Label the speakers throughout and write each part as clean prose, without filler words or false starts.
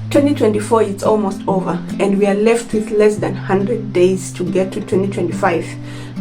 Speaker 1: 2024 is almost over and we are left with less than 100 days to get to 2025.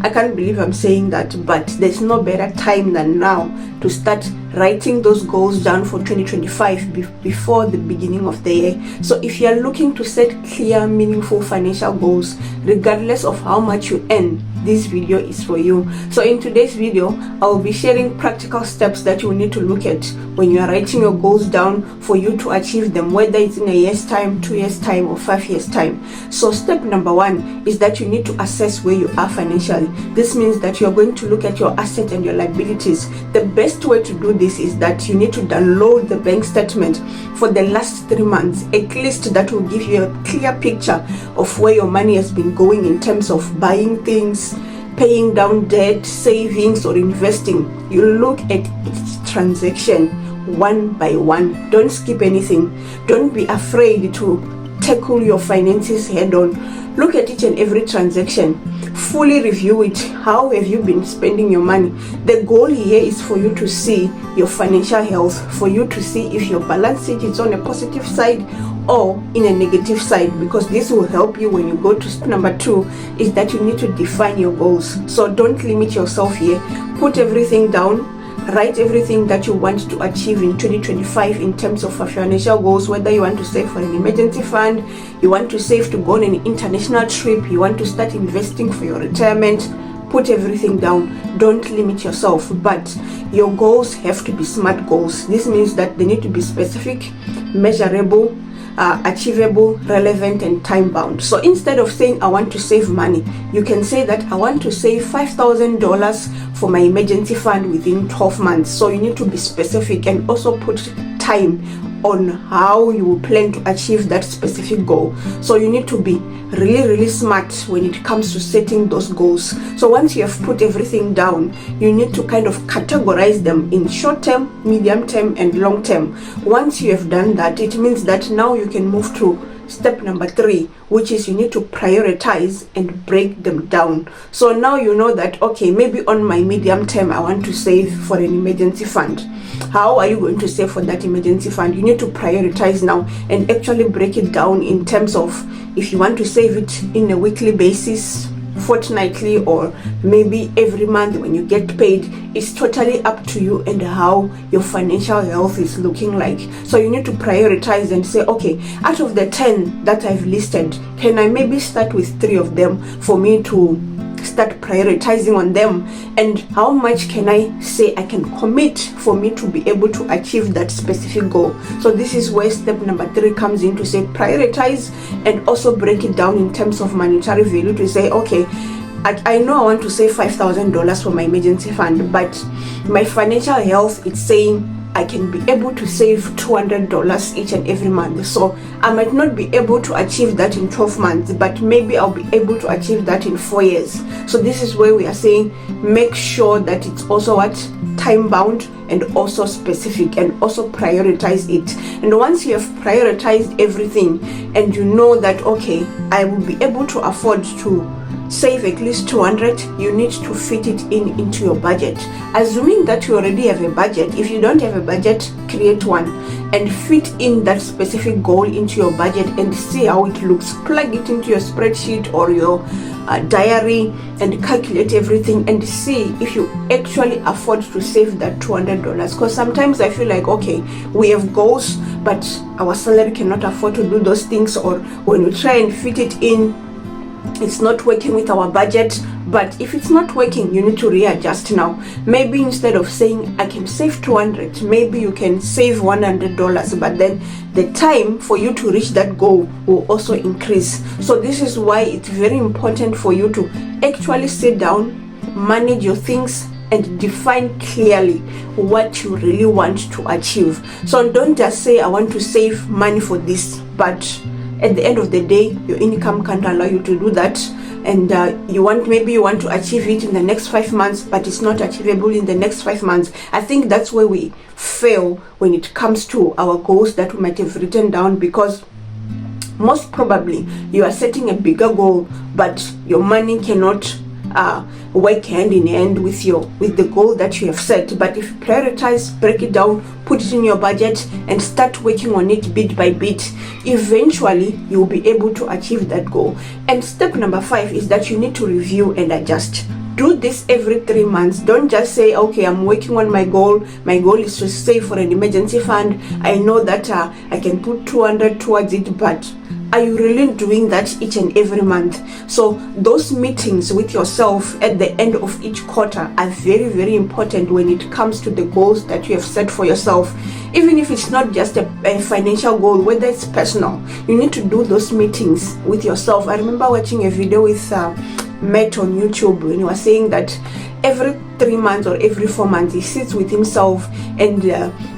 Speaker 1: I can't believe I'm saying that, but there's no better time than now to start writing those goals down for 2025 before the beginning of the year. So if you're looking to set clear, meaningful financial goals, regardless of how much you earn, this video is for you. So in today's video, I will be sharing practical steps that you will need to look at when you are writing your goals down for you to achieve them, whether it's in a year's time, 2 years time, or 5 years time. So step number 1 is that you need to assess where you are financially. This means that you're going to look at your assets and your liabilities. The best way to do this is that you need to download the bank statement for the last 3 months, at least. That will give you a clear picture of where your money has been going in terms of buying things, paying down debt, savings, or investing. You look at each transaction one by one. Don't skip anything. Don't be afraid to tackle your finances head on. Look at each and every transaction. Fully review it. How have you been spending your money? The goal here is for you to see your financial health, for you to see if your balance sheet is on a positive side or in a negative side, because this will help you when you go to step number 2, is that you need to define your goals. So don't limit yourself here. Put everything down. Write everything that you want to achieve in 2025 in terms of financial goals, whether you want to save for an emergency fund, you want to save to go on an international trip, you want to start investing for your retirement. Put everything down. Don't limit yourself, but your goals have to be SMART goals. This means that they need to be specific, measurable, achievable, relevant, and time bound. So instead of saying I want to save money, you can say that I want to save $5,000 for my emergency fund within 12 months. So you need to be specific and also put time on how you plan to achieve that specific goal. So you need to be really smart when it comes to setting those goals. So once you have put everything down, you need to kind of categorize them in short term, medium term, and long term. Once you have done that, it means that now you can move to step number 3, which is you need to prioritize and break them down. So now you know that, okay, maybe on my medium term I want to save for an emergency fund. How are you going to save for that emergency fund? You need to prioritize now and actually break it down in terms of if you want to save it in a weekly basis, fortnightly, or maybe every month when you get paid. It's totally up to you and how your financial health is looking like. So you need to prioritize and say, okay, out of the 10 that I've listed, can I maybe start with 3 of them for me to start prioritizing on them, and how much can I say I can commit for me to be able to achieve that specific goal. So this is where step number 3 comes in, to say prioritize and also break it down in terms of monetary value, to say, okay, I know I want to save $5,000 for my emergency fund, but my financial health is saying I can be able to save $200 each and every month. So I might not be able to achieve that in 12 months, but maybe I'll be able to achieve that in 4 years. So this is where we are saying make sure that it's also what? Time bound and also specific, and also prioritize it. And once you have prioritized everything and you know that, okay, I will be able to afford to save at least 200, you need to fit it into your budget. Assuming that you already have a budget. If you don't have a budget, create one and fit in that specific goal into your budget and see how it looks. Plug it into your spreadsheet or your diary and calculate everything and see if you actually afford to save that $200. Because sometimes I feel like, okay, we have goals, but our salary cannot afford to do those things, or when we try and fit it in, it's not working with our budget. But if it's not working, you need to readjust now. Maybe instead of saying I can save 200, maybe you can save $100, but then the time for you to reach that goal will also increase. So this is why it's very important for you to actually sit down, manage your things, and define clearly what you really want to achieve. So don't just say I want to save money for this, but at the end of the day your income can't allow you to do that, and maybe you want to achieve it in the next 5 months, but it's not achievable in the next 5 months. I think that's where we fail when it comes to our goals that we might have written down, because most probably you are setting a bigger goal, but your money cannot work hand in hand with the goal that you have set. But if you prioritize, break it down, put it in your budget, and start working on it bit by bit, eventually you'll be able to achieve that goal. And step number 5 is that you need to review and adjust. Do this every 3 months. Don't just say, okay, I'm working on my goal. My goal is to save for an emergency fund. I know that I can put 200 towards it, but are you really doing that each and every month? So those meetings with yourself at the end of each quarter are very, very important when it comes to the goals that you have set for yourself. Even if it's not just a financial goal, whether it's personal, you need to do those meetings with yourself. I remember watching a video with Matt on YouTube when he was saying that every 3 months or every 4 months he sits with himself and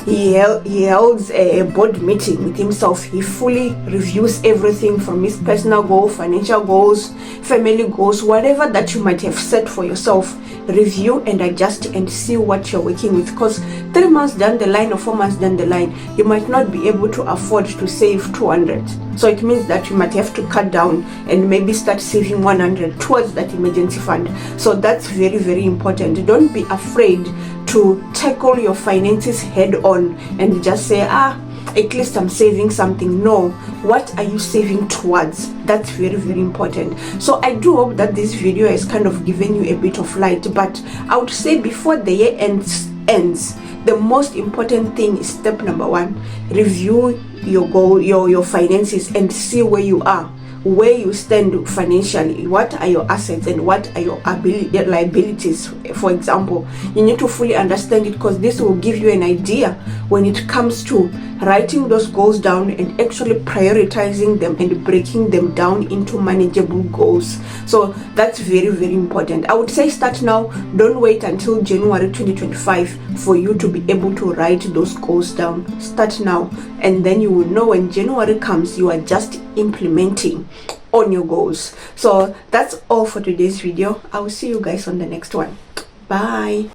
Speaker 1: he holds a board meeting with himself. He fully reviews everything from his personal goal, financial goals, family goals, whatever that you might have set for yourself. Review and adjust and see what you're working with, because 3 months down the line or 4 months down the line, you might not be able to afford to save 200. So it means that you might have to cut down and maybe start saving 100 towards that emergency fund. So that's very, very important. Don't be afraid to tackle your finances head on and just say, at least I'm saving something. No, what are you saving towards? That's very, very important. So I do hope that this video has kind of given you a bit of light, but I would say before the year ends, the most important thing is step number 1. Review your goal, your finances, and see where you are, where you stand financially. What are your assets and what are your liabilities? For example, you need to fully understand it, because this will give you an idea when it comes to writing those goals down and actually prioritizing them and breaking them down into manageable goals. So that's very, very important. I would say start now. Don't wait until January 2025 for you to be able to write those goals down. Start now, and then you will know when January comes, you are just implementing on your goals. So that's all for today's video. I will see you guys on the next one. Bye.